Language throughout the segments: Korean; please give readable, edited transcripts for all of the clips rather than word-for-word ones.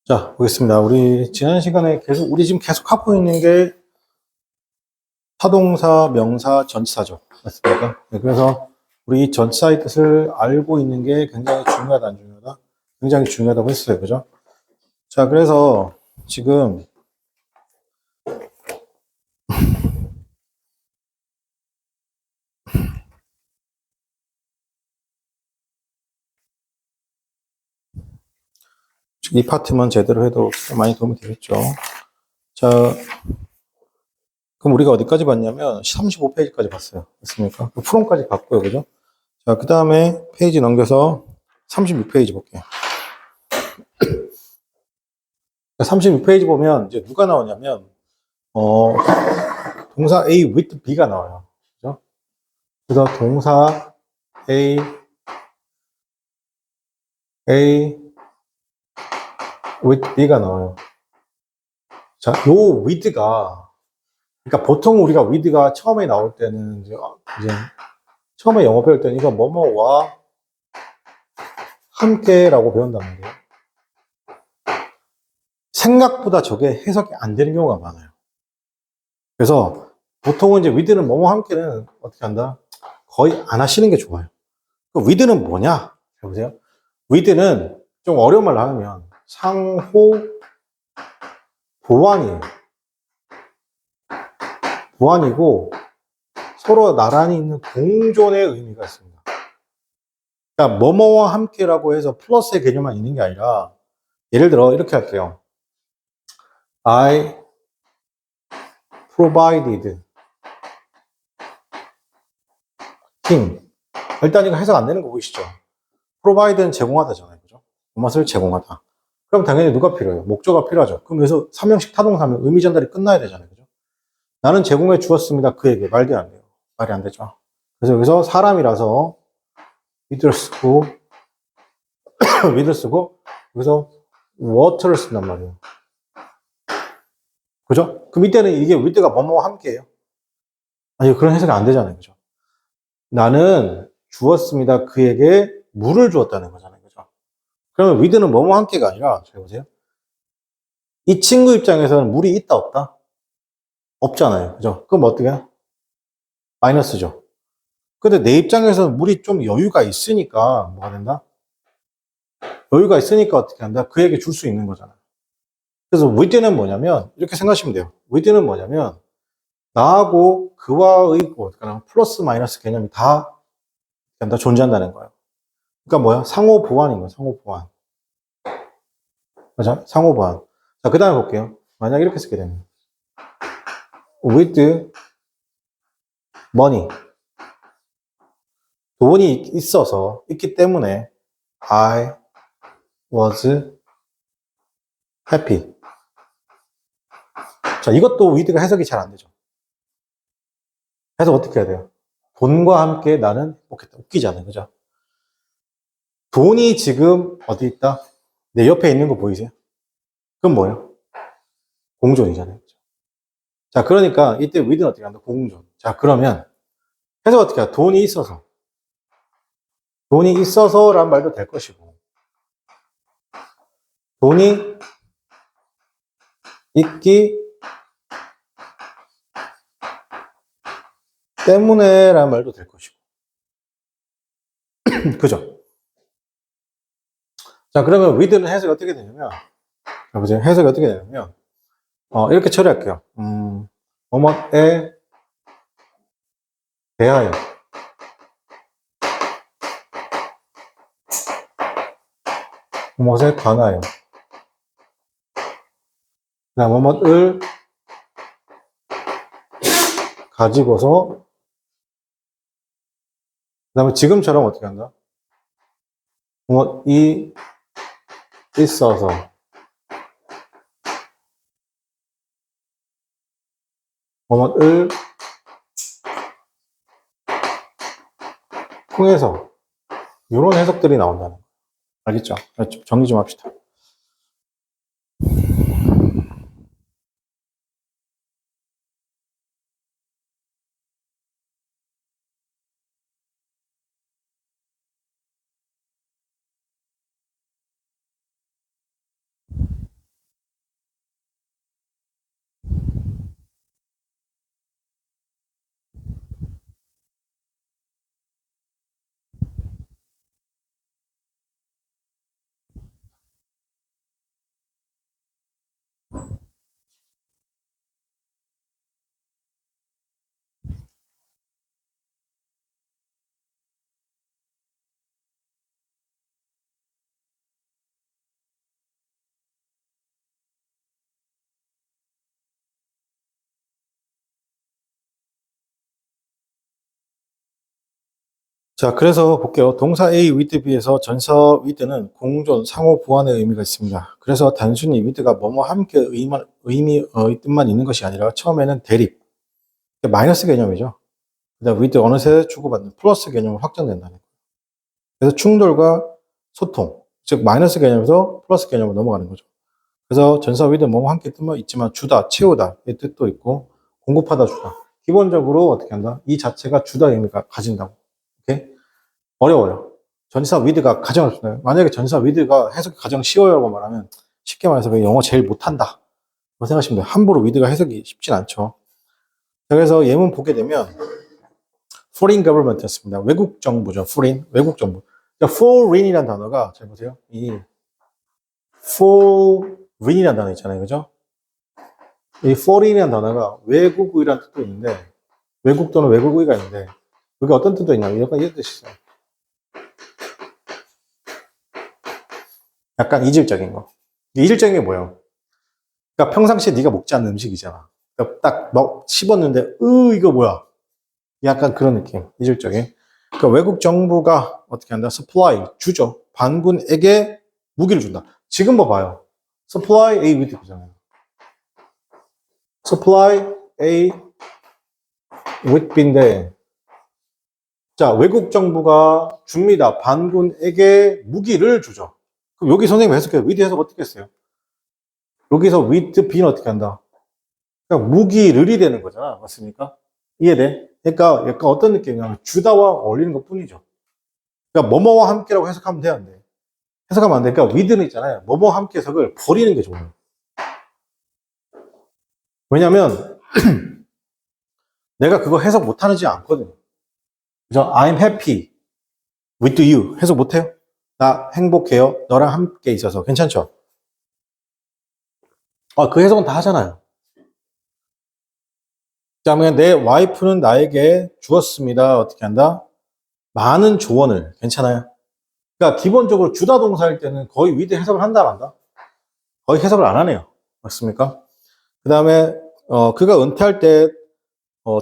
자, 보겠습니다. 우리 지난 시간에 우리 지금 계속 하고 있는 게 타동사, 명사, 전치사죠. 맞습니까? 네, 그래서 우리 이 전치사의 뜻을 알고 있는 게 굉장히 중요하다, 안 중요하다? 굉장히 중요하다고 했어요. 그죠? 자, 그래서 지금 이 파트만 제대로 해도 많이 도움이 되겠죠. 자, 그럼 우리가 어디까지 봤냐면 35페이지까지 봤어요. 맞습니까? 프롬까지 봤고요. 그죠? 자, 그 다음에 페이지 넘겨서 36페이지 볼게요. 36페이지 보면 이제 누가 나오냐면 동사 A with B가 나와요. 그죠? 그래서 동사 A with B가 나와요. 자, 요 with가, 그러니까 보통 우리가 with가 처음에 나올 때는 이제 처음에 영어 배울 때는 이거 뭐뭐와 함께라고 배운단 말이에요. 생각보다 저게 해석이 안 되는 경우가 많아요. 그래서 보통은 이제 with는 뭐뭐 함께는 어떻게 한다? 거의 안 하시는 게 좋아요. 그 with는 뭐냐? 보세요. with는 좀 어려운 말로 하면 상호 보완이에요. 보완이고 서로 나란히 있는 공존의 의미가 있습니다. 그러니까 뭐뭐와 함께라고 해서 플러스의 개념만 있는 게 아니라 예를 들어 이렇게 할게요. I provided him. 일단 이거 해석 안 되는 거 보이시죠? provide는 제공하다잖아요. 그죠? 무엇을 제공하다. 그럼 당연히 누가 필요해요? 목적어가 필요하죠. 그럼 여기서 3형식 타동사면 의미 전달이 끝나야 되잖아요. 그죠? 나는 제공해 주었습니다. 그에게. 말도 안 돼요. 말이 안 되죠. 그래서 여기서 사람이라서 with를 쓰고 with를 쓰고 여기서 water를 쓴단 말이에요. 그죠? 그럼 이때는 이게 with가 뭐뭐와 함께예요. 아니 그런 해석이 안 되잖아요. 그죠? 나는 주었습니다. 그에게 물을 주었다는 거잖아요. 그죠? 그러면 with는 뭐뭐와 함께가 아니라 잘 보세요. 이 친구 입장에서는 물이 있다 없다? 없잖아요. 그죠? 그럼 어떻게 해요? 마이너스죠. 근데 내 입장에서는 물이 좀 여유가 있으니까 뭐가 된다? 여유가 있으니까 어떻게 한다? 그에게 줄 수 있는 거잖아요. 그래서 with는 뭐냐면 이렇게 생각하시면 돼요. with는 뭐냐면 나하고 그와의 플러스 마이너스 개념이 다 존재한다는 거예요. 그러니까 뭐야? 상호 보완인 거예요. 상호 보완. 맞아? 상호 보완. 자, 그 다음에 볼게요. 만약 이렇게 쓰게 되면 with money. 돈이 있어서 있기 때문에 I was happy. 자, 이것도 with가 해석이 잘 안 되죠. 해석 어떻게 해야 돼요? 돈과 함께 나는 행복했다. 웃기잖아요. 그죠? 돈이 지금 어디 있다? 내 옆에 있는 거 보이세요? 그건 뭐예요? 공존이잖아요. 자, 그러니까 이때 with는 어떻게 한다? 공존. 자, 그러면 해석 어떻게 해요? 돈이 있어서. 돈이 있어서란 말도 될 것이고, 돈이 있기 때문에란 말도 될 것이고. 그죠? 자, 그러면 with는 해석이 어떻게 되냐면, 보세요. 해석이 어떻게 되냐면, 이렇게 처리할게요. 뭐뭐에 대하여. 뭐뭐에 관하여. 그 다음, 뭐뭐을 가지고서, 그 다음에 지금처럼 어떻게 한다? 뭐이 있어서. 뭐뭐을 통해서. 이런 해석들이 나온다는 거예요. 알겠죠? 정리 좀 합시다. 자, 그래서 볼게요. 동사 A with B에서 전사 with는 공존, 상호 보완의 의미가 있습니다. 그래서 단순히 with가 뭐뭐 함께 뜻만 있는 것이 아니라 처음에는 대립, 마이너스 개념이죠. 그다음 with 어느새 주고받는 플러스 개념으로 확장된다는 거예요. 그래서 충돌과 소통, 즉 마이너스 개념에서 플러스 개념으로 넘어가는 거죠. 그래서 전사 with는 뭐뭐 함께 뜻만 있지만 주다, 채우다 의 뜻도 있고 공급하다, 주다. 기본적으로 어떻게 한다? 이 자체가 주다 의미가 가진다고. 오케이? 어려워요. 전치사 with가 가장 어렵잖아요. 만약에 전치사 with가 해석이 가장 쉬워요라고 말하면 쉽게 말해서 영어 제일 못한다. 생각하시면 돼요. 함부로 with가 해석이 쉽진 않죠. 그래서 예문 보게 되면 foreign government였습니다. 외국 정부죠. foreign, 외국 정부. foreign이라는 단어가 잘 보세요. 이 foreign이라는 단어 있잖아요. 그죠? 이 foreign이라는 단어가 외국의라는 뜻도 있는데 외국 또는 외국의가 있는데 여기 어떤 뜻도 있냐면 약간 이런 뜻이 있어요. 약간 이질적인 거. 이질적인 게 뭐예요? 그러니까 평상시에 네가 먹지 않는 음식이잖아. 그러니까 딱 씹었는데 이거 뭐야? 약간 그런 느낌. 이질적인. 그러니까 외국 정부가 어떻게 한다? supply 주죠. 반군에게 무기를 준다. 지금 봐봐요. supply A with B잖아요. supply A with B인데 자, 외국 정부가 줍니다. 반군에게 무기를 주죠. 그럼 여기 선생님 해석해요. with 해석 어떻게 했어요? 여기서 with B는 어떻게 한다? 그러니까 무기를이 되는 거잖아. 맞습니까? 이해돼? 그러니까 약간 어떤 느낌이냐면 주다와 어울리는 것 뿐이죠. 그러니까 뭐뭐와 함께라고 해석하면 돼, 안 돼? 해석하면 안 돼. 그러니까 with는 있잖아요. 뭐뭐와 함께 해석을 버리는 게 좋아요. 왜냐면 내가 그거 해석 못하는지 않거든. 그죠? I'm happy with you. 해석 못해요? 나 행복해요. 너랑 함께 있어서. 괜찮죠? 그 해석은 다 하잖아요. 그다음에 내 와이프는 나에게 주었습니다. 어떻게 한다? 많은 조언을. 괜찮아요? 그러니까 기본적으로 주다 동사일 때는 거의 with 해석을 한다, 안 한다? 거의 해석을 안 하네요. 맞습니까? 그 다음에, 그가 은퇴할 때,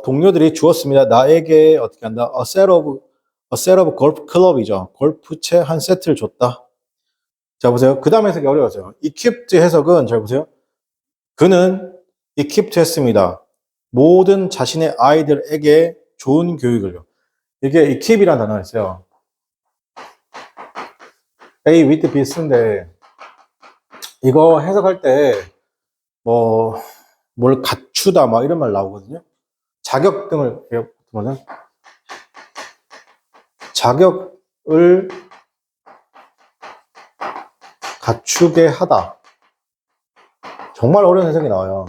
동료들이 주었습니다. 나에게 어떻게 한다? a set of golf club이죠. 골프채 한 세트를 줬다. 자, 보세요. 그 다음 해석이 어려워져요. equipped 해석은, 잘 보세요. 그는 equipped 했습니다. 모든 자신의 아이들에게 좋은 교육을요. 이게 equip이라는 단어가 있어요. A with B 쓰는데, 이거 해석할 때, 뭘 갖추다, 막 이런 말 나오거든요. 자격 등을 보면은 자격을 갖추게 하다. 정말 어려운 해석이 나와요.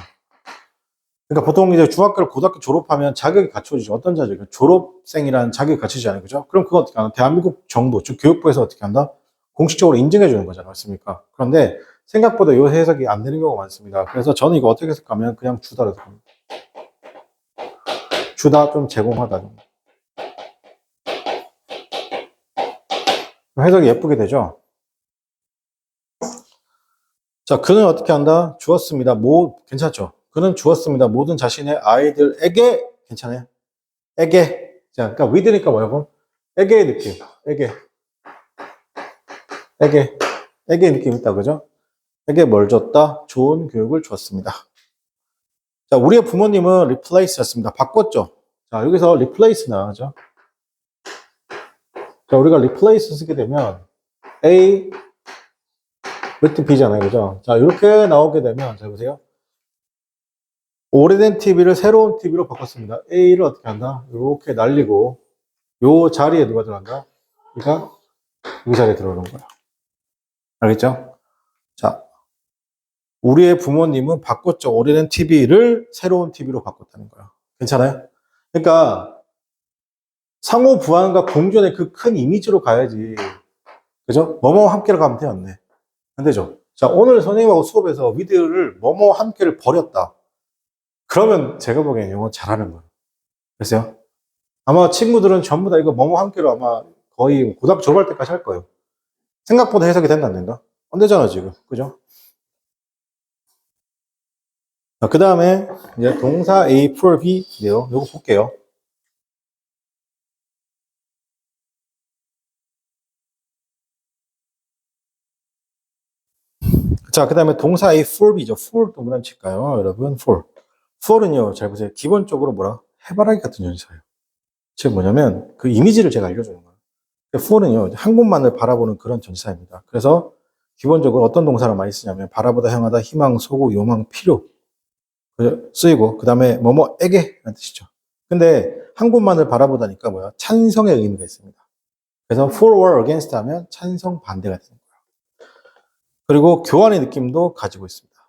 그러니까 보통 이제 중학교를 고등학교 졸업하면 자격이 갖춰지죠. 어떤 자격이요? 졸업생이라는 자격이 갖춰지잖아요. 그죠? 그럼 그거 어떻게 하나? 대한민국 정부, 즉 교육부에서 어떻게 한다? 공식적으로 인증해 주는 거잖아요. 맞습니까? 그런데 생각보다 이 해석이 안 되는 경우가 많습니다. 그래서 저는 이거 어떻게 해석하면 그냥 주다로 해석합니다. 주다, 좀 제공하다. 해석이 예쁘게 되죠? 자, 그는 어떻게 한다? 주었습니다. 괜찮죠? 그는 주었습니다. 모든 자신의 아이들에게, 괜찮아요? 에게. 자, 그러니까 with니까 뭐라고? 에게의 느낌. 에게의 느낌이 있다, 그죠? 에게 뭘 줬다? 좋은 교육을 주었습니다. 자, 우리의 부모님은 replace였습니다. 바꿨죠? 자, 여기서 replace 나가죠? 자, 우리가 replace 쓰게 되면 A with B잖아요, 그죠? 자, 이렇게 나오게 되면, 자, 보세요. 오래된 TV를 새로운 TV로 바꿨습니다. A를 어떻게 한다? 이렇게 날리고, 요 자리에 누가 들어간다? 그러니까 이 자리에 들어오는 거야. 알겠죠? 자, 우리의 부모님은 바꿨죠. 오래된 TV를 새로운 TV로 바꿨다는 거야. 괜찮아요? 그러니까 상호 부한과 공존의 그 큰 이미지로 가야지. 그죠? 뭐뭐 함께로 가면 돼요, 안 돼? 안 되죠? 자, 오늘 선생님하고 수업에서 위드를 뭐뭐 함께를 버렸다. 그러면 제가 보기엔 영어 잘하는 거예요. 그랬어요? 아마 친구들은 전부 다 이거 뭐뭐 함께로 아마 거의 고등학교 졸업할 때까지 할 거예요. 생각보다 해석이 된다, 안 된다? 안 되잖아, 지금. 그죠? 그 다음에 이제 동사 A, for B인데요. 요거 볼게요. 자, 그 다음에 동사 A for이죠. for 동그라미 칠까요? 여러분, for. for은요, 잘 보세요. 기본적으로 뭐라? 해바라기 같은 전치사예요. 즉 뭐냐면 그 이미지를 제가 알려주는 거예요. for는요, 한 곳만을 바라보는 그런 전치사입니다. 그래서 기본적으로 어떤 동사를 많이 쓰냐면 바라보다, 향하다, 희망, 소구, 요망, 필요 쓰이고 그 다음에 뭐뭐에게 라는 뜻이죠. 근데 한 곳만을 바라보다니까 뭐야? 찬성의 의미가 있습니다. 그래서 for or against 하면 찬성 반대가 되는 거예요. 그리고 교환의 느낌도 가지고 있습니다.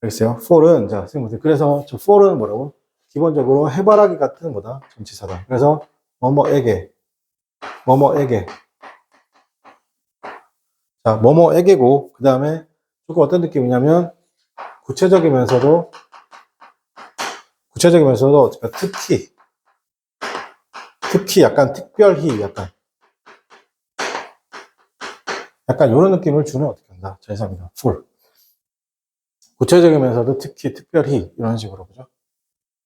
알겠어요? for은 자 선생님 보세요. 그래서 저 for은 뭐라고? 기본적으로 해바라기 같은 뭐다? 전치사다. 그래서 뭐뭐에게 자 뭐뭐에게고 그 다음에 조금 어떤 느낌이냐면 구체적이면서도 특히 약간 특별히 약간 이런 느낌을 주는 어떻게 한다. 전치사입니다. for. 구체적이면서도 특히 특별히 이런 식으로 그죠?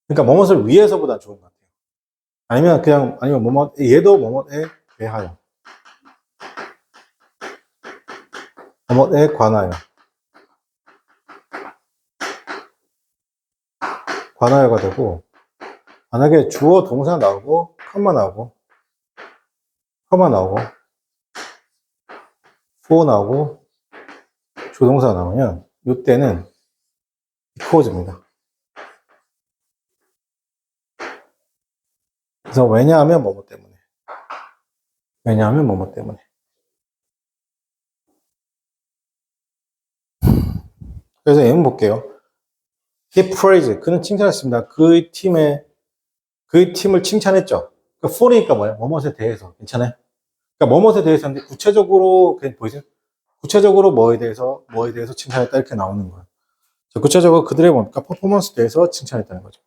그러니까 뭐뭇을 위해서보다 좋은 것 같아요. 아니면 뭐뭇 얘도 뭐뭇에 대하여 뭐뭇에 관하여가 되고 만약에 주어 동사 나오고 컴마 나오고 for 나오고 조동사 나오면 이때는 causeb입니다. 그래서 왜냐하면 뭐뭐 때문에 그래서 예문 볼게요. He praised. 그는 칭찬했습니다. 그 팀을 칭찬했죠. 그러니까 for이니까 뭐예요? 뭐뭇에 대해서. 괜찮아요? 그러니까 뭐뭇에 대해서인데 구체적으로 그냥 보이세요? 구체적으로 뭐에 대해서 칭찬했다 이렇게 나오는 거예요. 자, 구체적으로 그들의 뭡니까? 퍼포먼스에 대해서 칭찬했다는 거죠.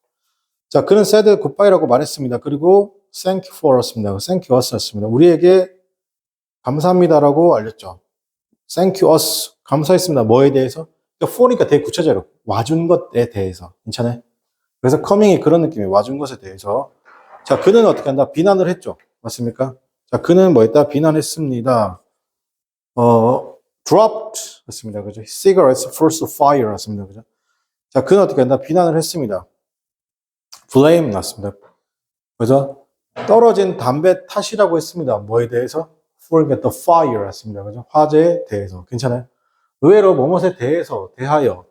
자, 그는 said goodbye라고 말했습니다. 그리고 thank you for us입니다. thank you us 였습니다. 우리에게 감사합니다라고 알렸죠. thank you us. 감사했습니다. 뭐에 대해서? 그러니까 for니까 되게 구체적으로 와준 것에 대해서. 괜찮아요? 그래서 coming이 그런 느낌이에요. 와준 것에 대해서. 자, 그는 어떻게 한다? 비난을 했죠. 맞습니까? 자, 그는 뭐 했다? 비난했습니다. dropped 했습니다. 그죠? cigarettes first fire 했습니다. 그죠? 자, 그는 어떻게 한다? 비난을 했습니다. blame 났습니다. 그죠? 떨어진 담배 탓이라고 했습니다. 뭐에 대해서? for the fire 했습니다. 그죠? 화재에 대해서. 괜찮아요? 의외로 뭐뭇에 대해서,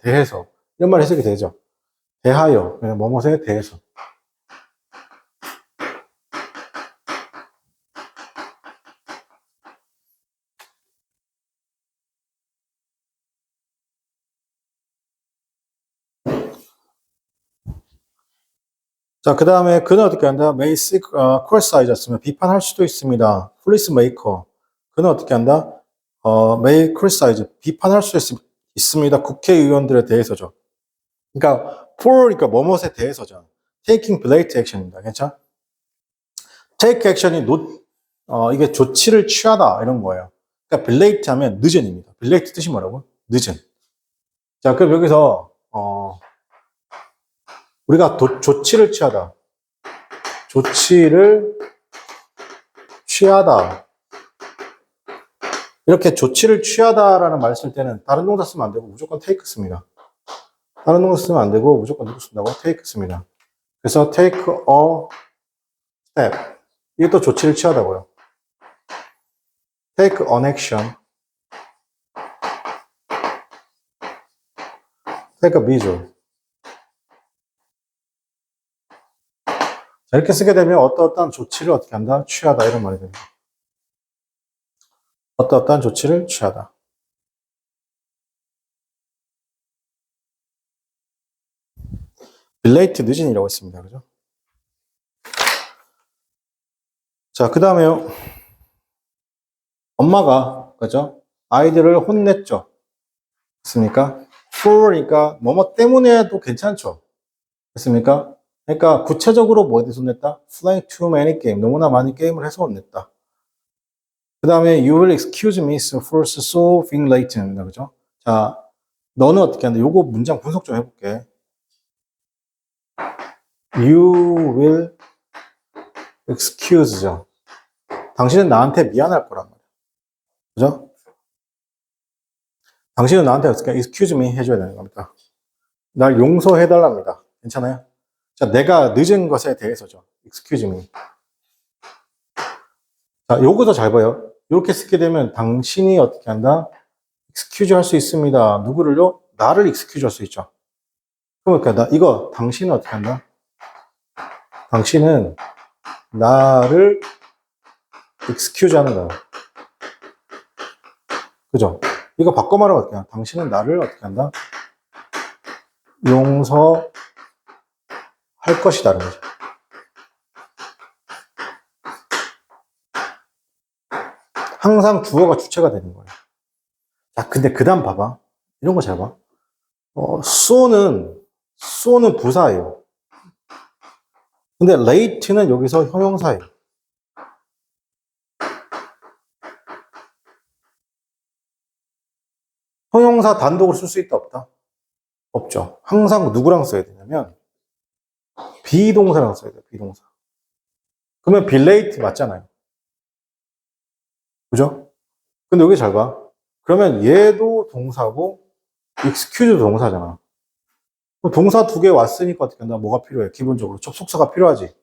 대해서 이런 말 해석이 되죠. 대하여, 뭐뭇에 대해서. 자, 그 다음에 그는 어떻게 한다? may seek criticize였으면 비판할 수도 있습니다. police maker. 그는 어떻게 한다? may criticize. 비판할 수 있습니다. 국회의원들에 대해서죠. 그러니까 for니까 뭐뭇에 대해서죠. taking blatant action입니다. 괜찮아? take action이 이게 조치를 취하다 이런 거예요. 그러니까 blatant 하면 늦은입니다. blatant 뜻이 뭐라고? 늦은. 자, 그럼 여기서 우리가 조치를 취하다. 이렇게 조치를 취하다라는 말을 쓸 때는 다른 동사 쓰면 안 되고 무조건 take 씁니다. 다른 동사 쓰면 안 되고 무조건 누구 쓴다고? take 씁니다. 그래서 take a step. 이게 또 조치를 취하다고요. take an action. take a measure. 자, 이렇게 쓰게 되면 어떠한 조치를 어떻게 한다? 취하다 이런 말이 됩니다. 어떠한 조치를 취하다. relate 늦은이라고 했습니다. 그죠? 자, 그 다음에요. 엄마가, 그죠? 아이들을 혼냈죠. 맞습니까? for니까 뭐뭐 때문에도 괜찮죠. 됐습니까? 그러니까 구체적으로 뭐에 대해서 혼냈다? playing too many game. 너무나 많이 게임을 해서 혼냈다. 그 다음에 you will excuse me for so being late입니다. 그죠? 자, 너는 어떻게 한다? 요거 문장 분석 좀 해볼게. You will excuse죠. 당신은 나한테 미안할 거란 말이야. 그죠? 당신은 나한테 어떻게 excuse me 해줘야 되는 겁니다. 날 용서해달랍니다. 괜찮아요? 자, 내가 늦은 것에 대해서죠. excuse me. 자, 요거도 잘 봐요. 이렇게 쓰게 되면 당신이 어떻게 한다? excuse 할 수 있습니다. 누구를요? 나를 excuse 할 수 있죠. 그러니까 이거 당신은 어떻게 한다? 당신은 나를 excuse 하는 거예요. 그죠? 이거 바꿔 말하면 어떻게 한다? 당신은 나를 어떻게 한다? 용서할 것이다는 거죠. 항상 주어가 주체가 되는 거예요. 자, 근데 그 다음 봐봐. 이런 거 잘 봐. so는 부사예요. 근데 late는 여기서 형용사예요. 형용사 단독으로 쓸 수 있다, 없다? 없죠. 항상 누구랑 써야 되냐면, 비동사랑 써야 돼요, 비동사. 그러면 be late 맞잖아요. 그죠? 근데 여기 잘 봐. 그러면 얘도 동사고, excuse도 동사잖아. 동사 두 개 왔으니까 어떻게 한다? 뭐가 필요해? 기본적으로 접속사가 필요하지.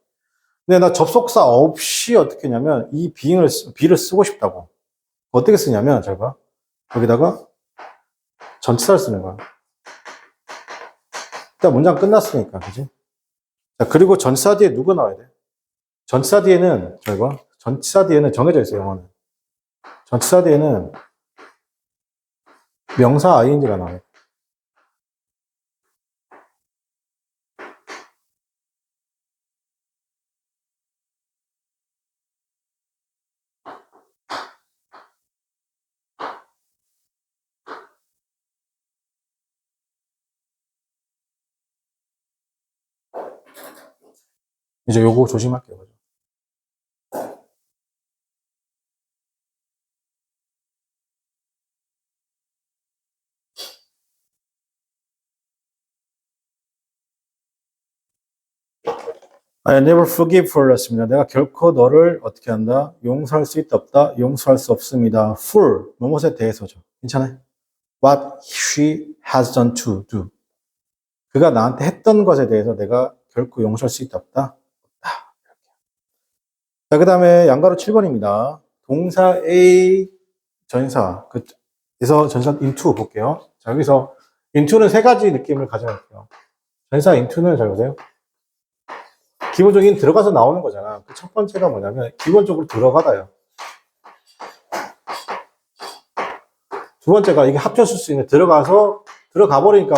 근데 나 접속사 없이 어떻게 했냐면, 이 be를 쓰고 싶다고. 어떻게 쓰냐면, 잘 봐. 여기다가 전치사를 쓰는 거야. 일단 문장 끝났으니까, 그지? 자, 그리고 전치사 뒤에 누가 나와야 돼? 전치사 뒤에는, 잘 봐. 전치사 뒤에는 정해져 있어요, 영어는. 전치사 뒤에는 명사 ing가 나와요. 이제 요거 조심할게요. I never forgive for였습니다. 내가 결코 너를 어떻게 한다? 용서할 수 있다 없다? 용서할 수 없습니다. for 무엇에 대해서죠. 괜찮아요? What she has done to do. 그가 나한테 했던 것에 대해서 내가 결코 용서할 수 있다 없다? 없다. 자, 그 다음에 양가로 7번입니다. 동사 A 전사 그래서 전사 into 볼게요. 자, 여기서 into는 세 가지 느낌을 가져갈게요. 전사 into는 잘 보세요. 기본적인 들어가서 나오는 거잖아. 그 첫 번째가 뭐냐면 기본적으로 들어가다요. 두 번째가 이게 합쳐 쓸 수 있는 들어가 버리니까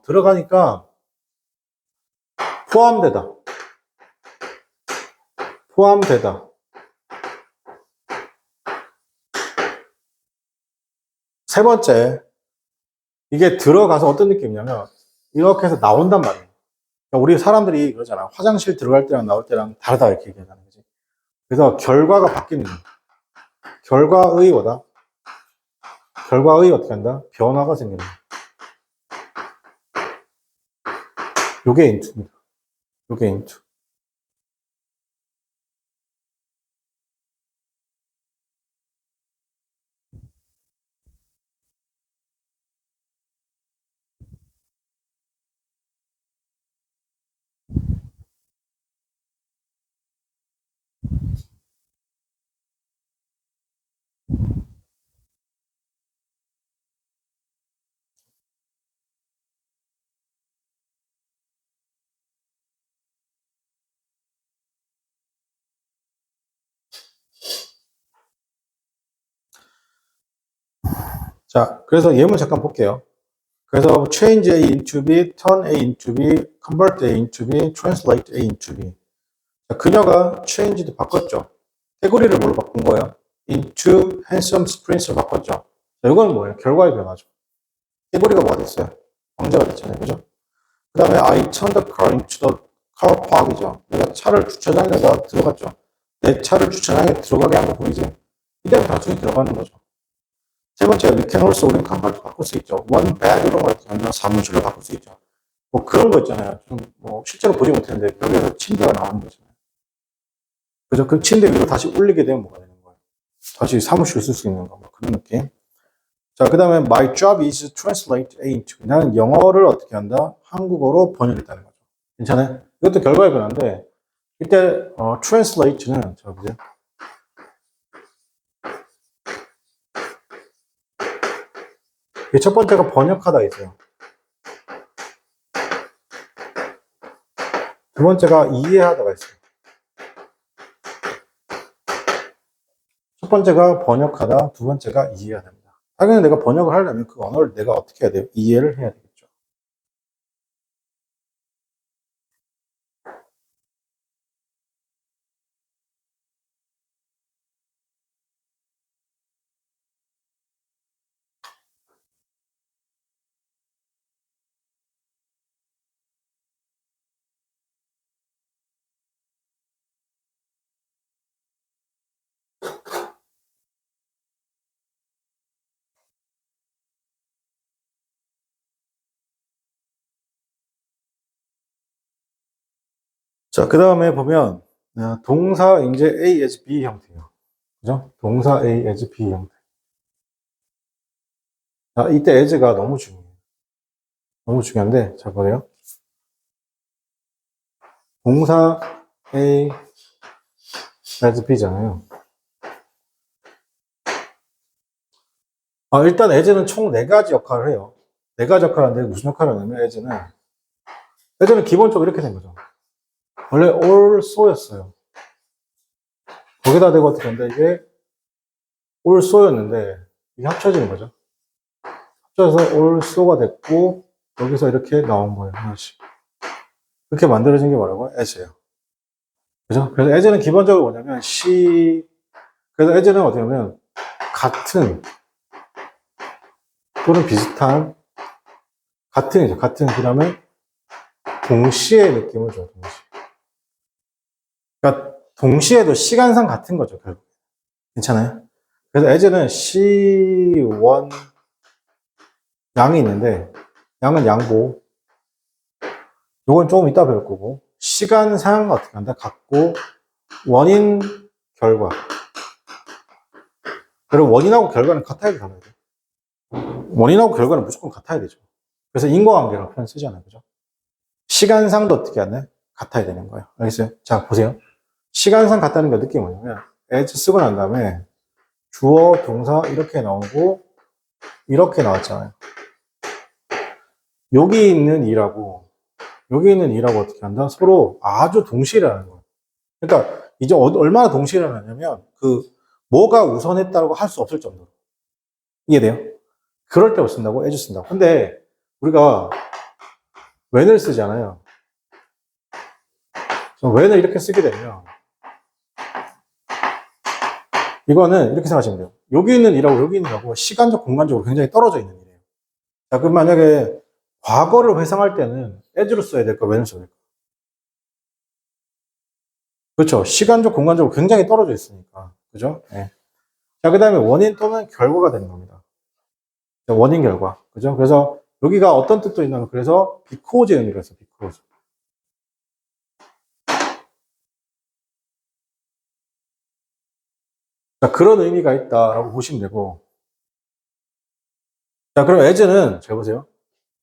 들어가니까 포함되다. 세 번째, 이게 들어가서 어떤 느낌이냐면 이렇게 해서 나온단 말이에요. 그러니까 우리 사람들이 그러잖아. 화장실 들어갈 때랑 나올 때랑 다르다 이렇게 얘기하잖아. 그지? 그래서 결과가 바뀌는 거야. 결과의 어떻게 한다? 변화가 생기는 거야. 요게 인투입니다. 요게 인투. 자, 그래서 예문 잠깐 볼게요. 그래서 change A into B, turn A into B, convert A into B, translate A into B. 자, 그녀가 changed 바꿨죠. 개구리를 뭘로 바꾼 거예요? into handsome prince로 바꿨죠. 자, 이건 뭐예요? 결과의 변화죠. 개구리가 뭐가 됐어요? 왕자가 됐잖아요. 그죠? 그 다음에 I turned the car into the car park이죠. 내가 차를 주차장에다 들어갔죠. 내 차를 주차장에 들어가게 한 거 보이지? 이게 단순히 들어가는 거죠. 세 번째, we can also 우리는 칸발도 바꿀 수 있죠. one bedroom으로 아니라 사무실로 바꿀 수 있죠. 뭐 그런 거 있잖아요. 좀 뭐 실제로 보지 못했는데 벽에서 침대가 나오는 거잖아요. 그죠? 그 침대 위로 다시 올리게 되면 뭐가 되는 거예요? 다시 사무실 쓸 수 있는 거, 뭐 그런 느낌. 자, 그 다음에 my job is to translate A into. 나는 영어를 어떻게 한다? 한국어로 번역했다는 거죠. 괜찮아요? 이것도 결과의 변화인데, 이때, translate는, 자, 보세요. 이 첫 번째가 번역하다 있어요. 두 번째가 이해하다가 있어요. 첫 번째가 번역하다, 두 번째가 이해하다입니다. 당연히 내가 번역을 하려면 그 언어를 내가 어떻게 해야 돼요? 이해를 해야 되겠죠. 자, 그 다음에 보면, 동사 이제 A as B 형태예요. 그죠? 동사 A as B 형태. 자, 이때 as가 너무 중요해요. 너무 중요한데, 자, 보세요. 동사 A as B잖아요. 일단 as는 총 4가지 역할을 해요. 4가지 역할을 하는데 무슨 역할을 하냐면 as는 기본적으로 이렇게 된 거죠. 원래 also였어요. 거기다 대고 어떻게 된다? 이게 also였는데 이게 합쳐지는 거죠. 합쳐서 also가 됐고 여기서 이렇게 나온 거예요. 하나씩. 이렇게 만들어진 게 뭐라고? as예요. 그죠? 그래서 as는 기본적으로 뭐냐면 그래서 as는 어떻게 보면 같은 또는 비슷한 같은이죠. 같은 그 다음에 동시의 느낌을 줘요. 동시. 그러니까 동시에도 시간상 같은 거죠. 결국. 괜찮아요? 그래서 as는 C1 양이 있는데 양은 양보. 요건 조금 이따 배울 거고 시간상 어떻게 한다? 같고 원인 결과. 그리고 원인하고 결과는 같아야 돼요. 원인하고 결과는 무조건 같아야 되죠. 그래서 인과관계라고 표현 쓰잖아요. 그죠? 시간상도 어떻게 하냐? 같아야 되는 거예요. 알겠어요? 자, 보세요. 시간상 같다는 게 느낌이 뭐냐면 as 쓰고 난 다음에 주어, 동사 이렇게 나오고 이렇게 나왔잖아요. 여기 있는 이라고 여기 있는 이라고 어떻게 한다? 서로 아주 동시라는 거예요. 그러니까 이제 얼마나 동시라냐면 뭐가 우선했다고 할 수 없을 정도로. 이해돼요? 그럴 때 쓴다고 as 쓴다고. 근데 우리가 when을 쓰잖아요. when을 이렇게 쓰게 되면 이거는 이렇게 생각하시면 돼요. 여기 있는 이라고 여기 있는 이라고 시간적 공간적으로 굉장히 떨어져 있는 일이에요. 자, 그럼 만약에 과거를 회상할 때는 as로 써야 될까 when을 써야 될까? 그렇죠. 시간적 공간적으로 굉장히 떨어져 있으니까. 그죠? 네. 자, 그 다음에 원인 또는 결과가 되는 겁니다. 원인 결과. 그죠? 그래서 여기가 어떤 뜻도 있냐면 그래서 because 의미가 있어요. because. 자, 그런 의미가 있다라고 보시면 되고. 자, 그럼 as는 잘 보세요.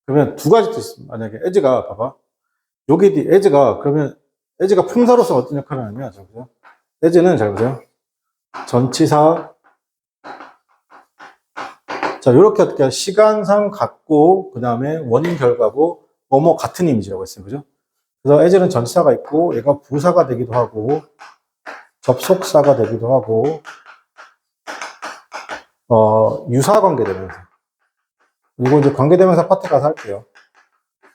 그러면 두 가지 뜻이 만약에 as가 봐봐. 여기 as가 그러면 as가 품사로서 어떤 역할을 하냐면 잘 보세요. as는 잘 보세요. 전치사. 자, 이렇게 어떻게 시간상 같고 그다음에 원인 결과고 뭐뭐 같은 이미지라고 했어요. 그죠? 그래서 as는 전치사가 있고 얘가 부사가 되기도 하고 접속사가 되기도 하고 유사 관계대명사. 이거 이제 관계대명사 파트 가서 할게요.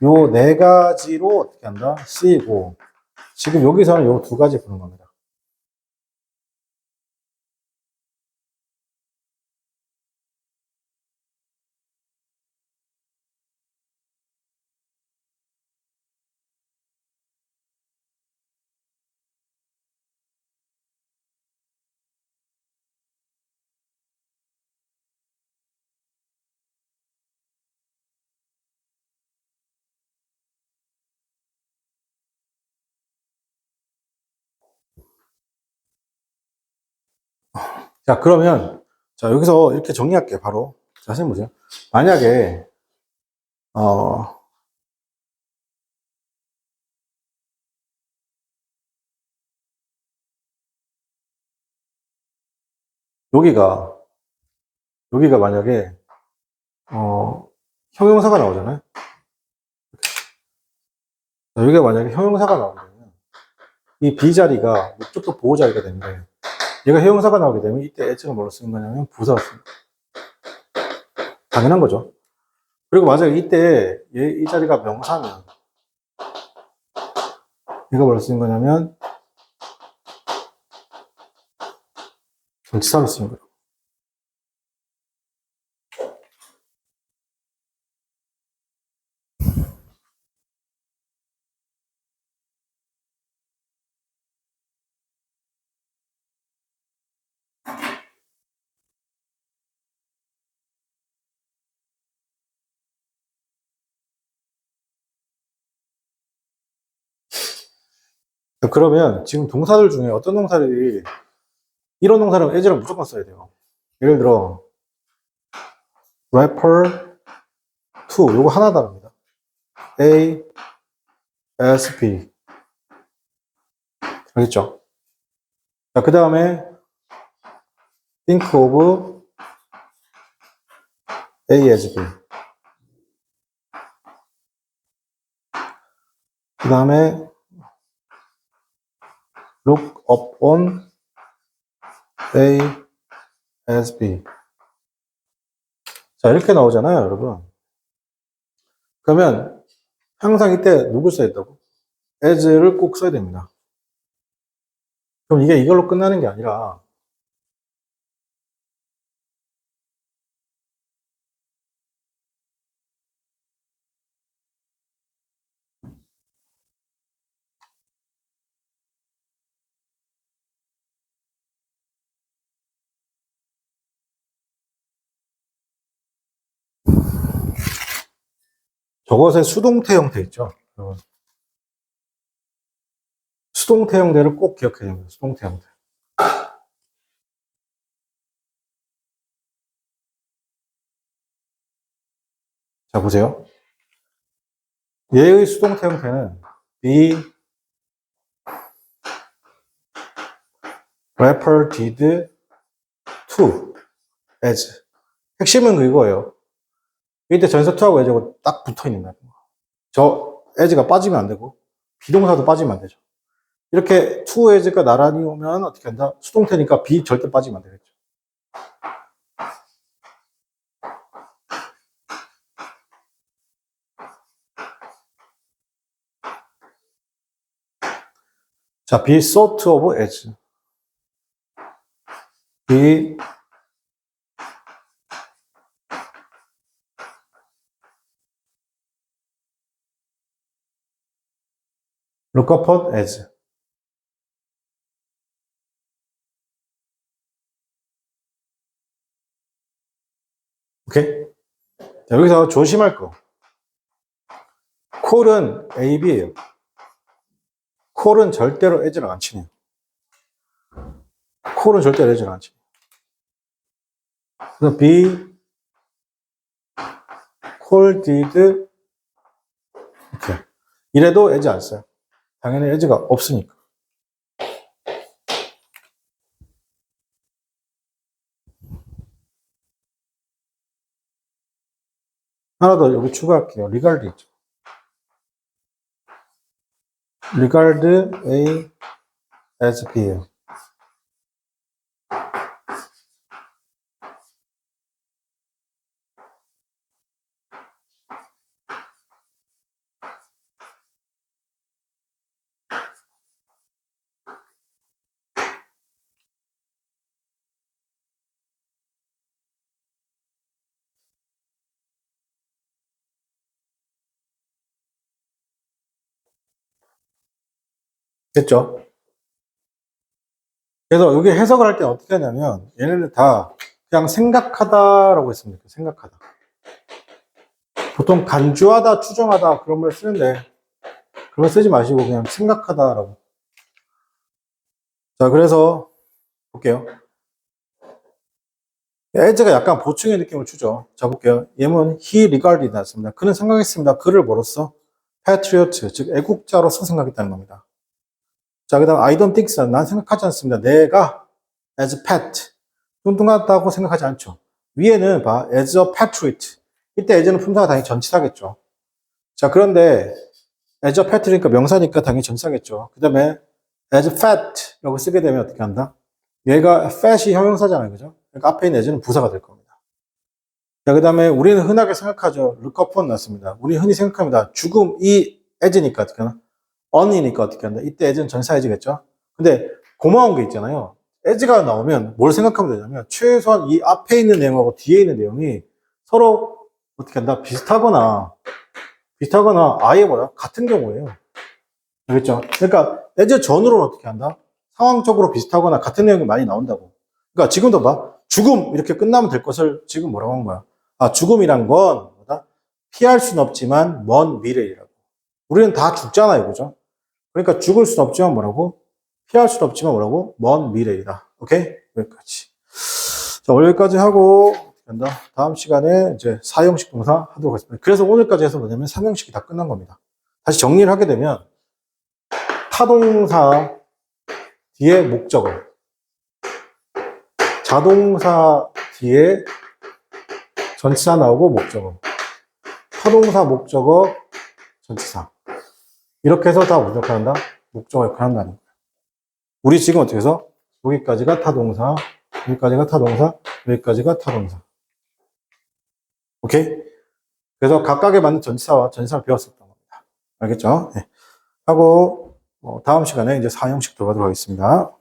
요 4가지로 어떻게 한다? 쓰이고 지금 여기서는 요 2가지 부른 겁니다. 자, 그러면 자, 여기서 이렇게 정리할게요. 바로. 자, 선생님 보세요. 만약에, 여기가, 여기가 만약에, 형용사가 나오잖아요. 자, 여기가 만약에 형용사가 나오면, 이 B 자리가 목적도 보호 자리가 되는데, 얘가 형용사가 나오게 되면, 이때 as가 뭐로 쓰는 거냐면, 부사로 씁니다. 당연한 거죠. 그리고 만약에 이때, 이 자리가 명사면, 얘가 뭐로 쓰는 거냐면, 전치사로 쓰는 거예요. 그러면 지금 동사들 중에 어떤 동사들이 이런 동사는 as를 무조건 써야 돼요. 예를 들어 refer to 요거 하나 다릅니다. A, S, B 알겠죠? 자, 그 다음에 think of A as B 그 다음에 look up on A as B 자, 이렇게 나오잖아요, 여러분. 그러면 항상 이때 누굴 써야 된다고? as를 꼭 써야 됩니다. 그럼 이게 이걸로 끝나는 게 아니라 저것의 수동태 형태 있죠? 수동태 형태를 꼭 기억해야 됩니다. 수동태 형태. 자, 보세요. 얘의 수동태 형태는 be, rapper, did, to, as. 핵심은 그거예요. 이때 전사 to하고 as가 딱 붙어 있는 거예요. 저 as가 빠지면 안 되고 비동사도 빠지면 안 되죠. 이렇게 to, as가 나란히 오면 어떻게 한다? 수동태니까 be 절대 빠지면 안 되겠죠. 자, be sort of as. be look upon as. 오케이? 자, 여기서 조심할 거. 콜은 A, B예요. 콜은 절대로 as를 안 치네요. 콜은 절대로 as를 안 치네요. 그래서 be, call, did, 이렇게. 이래도 as 안 써요. 당연히 as가 없으니까. 하나 더 여기 추가할게요. regard 있죠. regard A as B예요. 됐죠? 그래서 여기 해석을 할 때 어떻게 하냐면 얘네들 다 그냥 생각하다라고 했습니다. 생각하다. 보통 간주하다, 추정하다 그런 걸 쓰는데 그런 걸 쓰지 마시고 그냥 생각하다라고. 자, 그래서 볼게요. as가 약간 보충의 느낌을 주죠. 자, 볼게요. 예문 he regarded 나왔습니다. 그는 생각했습니다. 그를 뭐로써? patriot, 즉 애국자로서 생각했다는 겁니다. 자, 그 다음 I don't think so. 난 생각하지 않습니다. 내가 as pet, 뚱뚱하다고 생각하지 않죠. 위에는 봐, as a patriot. 이때 as는 품사가 당연히 전치사겠죠. 자, 그런데 as a pet니까 명사니까 당연히 전치사겠죠. 그 다음에 as fat 라고 쓰게 되면 어떻게 한다? 얘가 fat이 형용사잖아요. 그죠? 그러니까 앞에 있는 as는 부사가 될 겁니다. 자, 그 다음에 우리는 흔하게 생각하죠. look upon 났습니다. 우리 흔히 생각합니다. 죽음이 as니까 어떻게 하나? on이니까 어떻게 한다? 이때 as는 전치사해지겠죠? 근데 고마운 게 있잖아요. as가 나오면 뭘 생각하면 되냐면 최소한 이 앞에 있는 내용하고 뒤에 있는 내용이 서로 어떻게 한다? 비슷하거나 아예 뭐야? 같은 경우예요. 알겠죠? 그러니까 as 전후로는 어떻게 한다? 상황적으로 비슷하거나 같은 내용이 많이 나온다고. 그러니까 지금도 봐. 죽음 이렇게 끝나면 될 것을 지금 뭐라고 한 거야? 아, 죽음이란 건 뭐다? 피할 수는 없지만 먼 미래이라고. 우리는 다 죽잖아요. 그죠? 그러니까 죽을 수는 없지만 뭐라고? 피할 수는 없지만 뭐라고? 먼 미래이다. 오케이? 여기까지. 자, 오늘 여기까지 하고 된다. 다음 시간에 이제 4형식 동사 하도록 하겠습니다. 그래서 오늘까지 해서 뭐냐면 3형식이 다 끝난 겁니다. 다시 정리를 하게 되면 타동사 뒤에 목적어, 자동사 뒤에 전치사 나오고 목적어, 타동사 목적어 전치사 이렇게 해서 다 무조건 한다? 목적어 역할을 한다는 거예요. 우리 지금 어떻게 해서 여기까지가 타동사, 여기까지가 타동사, 여기까지가 타동사. 오케이? 그래서 각각에 맞는 전치사와 전치사를 배웠었던 겁니다. 알겠죠? 네. 하고 다음 시간에 이제 4형식 들어가도록 하겠습니다.